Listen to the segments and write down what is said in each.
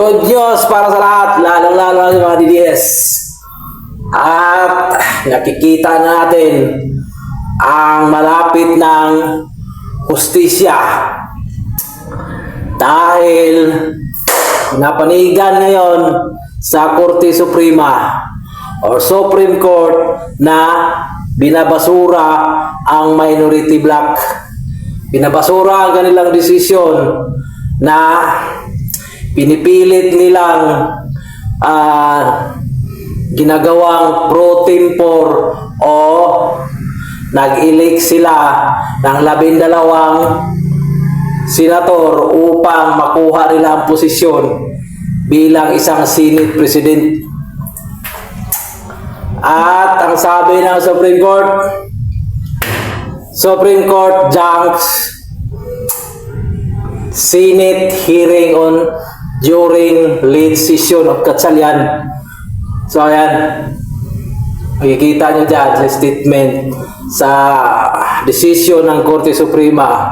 good news para sa lahat, lalong-lalo sa mga DDS. At nakikita natin ang malapit ng hustisya dahil napanigan ngayon sa Korte Suprema or Supreme Court na binabasura ang minority bloc. Binabasura ang kanilang desisyon na pinipilit nilang ginagawang pro tempore o nag-elect sila ng 12 senator upang makuha nila ang posisyon bilang isang Senate President. At ang sabi ng Supreme Court junks Senate hearing on during late session of Gatchalian. So ayan, makikita nyo dyan sa statement sa decision ng Korte Suprema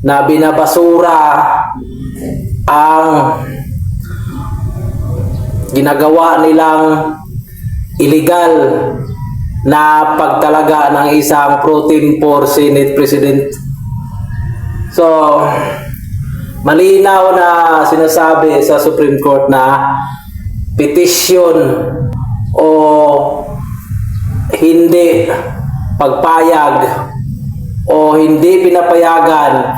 na binabasura ang ginagawa nilang illegal na pagtalaga ng isang pro tempore Senate President. So malinaw na sinasabi sa Supreme Court na petition o hindi pagpayag o hindi pinapayagan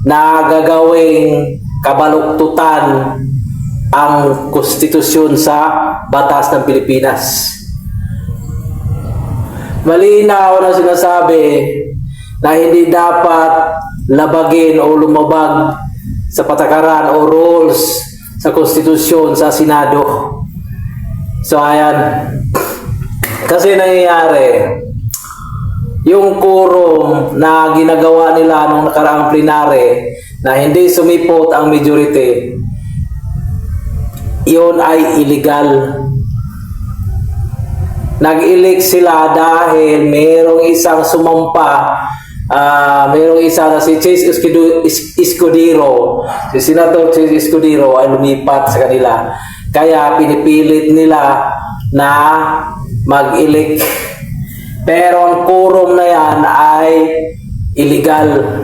na gagawing kabaluktutan ang konstitusyon sa batas ng Pilipinas. Malinaw na sinasabi na hindi dapat labagin o lumabag sa patakaran o rules sa konstitusyon sa Senado. So ayan, kasi nangyayari yung quorum na ginagawa nila nung nakaraang plenary na hindi sumipot ang majority, yun ay illegal. Nag-elect sila dahil mayroong isang sumampa, mayroong isa na si Chase Escudero, si Senator Chase Escudero ay lumipat sa kanila. Kaya pinipilit nila na mag-elect. Pero ang quorum na yan ay illegal.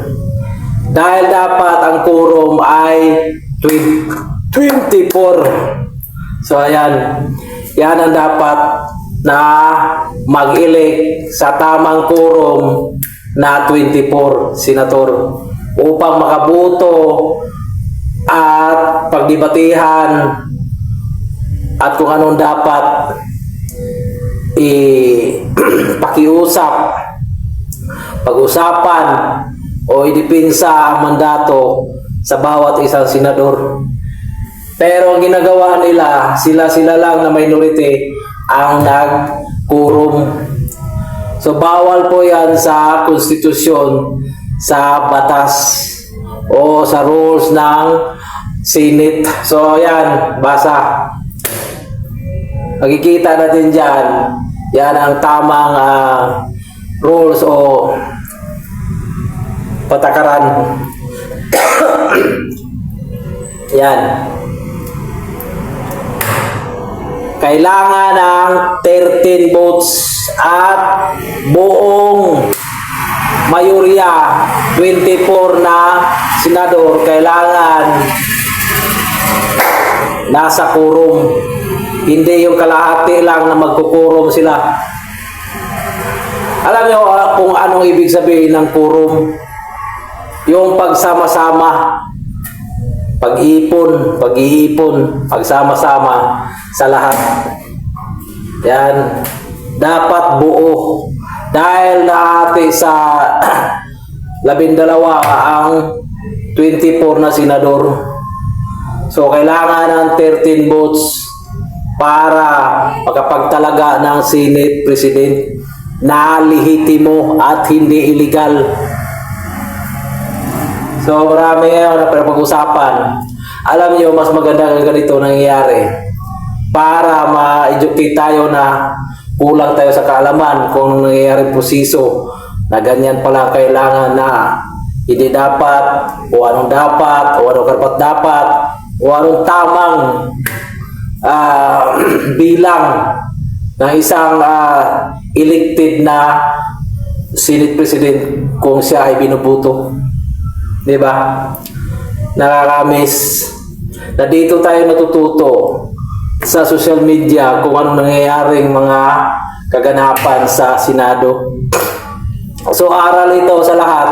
Dahil dapat ang quorum ay 24. So ayan, yan ang dapat na mag-elect sa tamang quorum na 24 senator upang makaboto at pagdebatihan at kung anong dapat pag-usapan o idipinsa ang mandato sa bawat isang senador. Pero ang ginagawa nila, sila lang na minority ang nag-quorum. So bawal po yan sa konstitusyon, sa batas o sa rules ng Senate. So yan, basa. Makikita natin dyan, yan ang tamang rules o patakaran. Yan. Kailangan ng 13 votes at buong mayorya, 24 na senador, kailangan nasa quorum. Hindi yung kalahati lang na magkukurum sila. Alam niyo kung anong ibig sabihin ng quorum? Yung pagsama-sama, pag-iipon, pagsama-sama sa lahat. Yan, dapat buo. Dahil nahati sa 12 ang 24 na senador. So kailangan ng 13 votes para makapagtalaga ng Senate President na lehitimo at hindi illegal. So marami ngayon na pag-usapan. Alam niyo, mas maganda ng ganito nangyayari para ma-educate tayo na kulang tayo sa kaalaman kung anong nangyayari proseso na ganyan pala kailangan na hindi dapat o anong dapat o anong karapat dapat o anong tamang bilang ng isang elected na Senate President kung siya ay binubuto. Di ba? Nakakamiss na dito tayo natututo sa social media kung anong nangyayaring mga kaganapan sa Senado. So aral ito sa lahat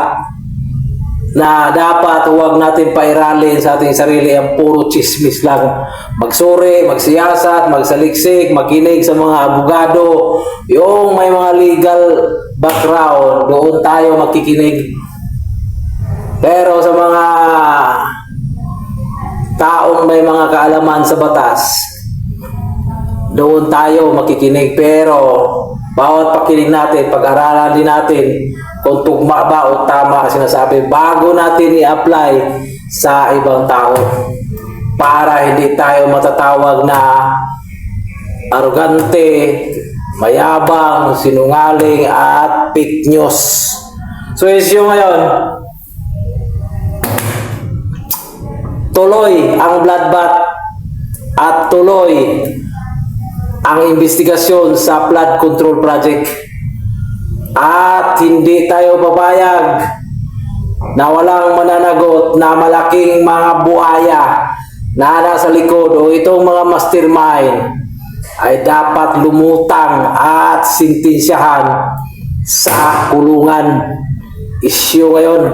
na dapat huwag natin pairalin sa ating sarili ang puro chismis lang. Magsuri, magsiyasat, magsaliksik, makinig sa mga abogado, yung may mga legal background, doon tayo makikinig. Pero sa mga taong may mga kaalaman sa batas, doon tayo makikinig. Pero bawat pakinig natin, pag-aralan din natin kung tugma ba o tama sinasabi bago natin i-apply sa ibang tao, para hindi tayo matatawag na arrogante, mayabang, sinungaling at fake news. So issue ngayon, tuloy ang bloodbath at tuloy ang investigasyon sa flood control project. At hindi tayo papayag na walang mananagot na malaking mga buhaya na nasa likod o itong mga mastermind ay dapat lumutang at sintensyahan sa kulungan. Issue ngayon.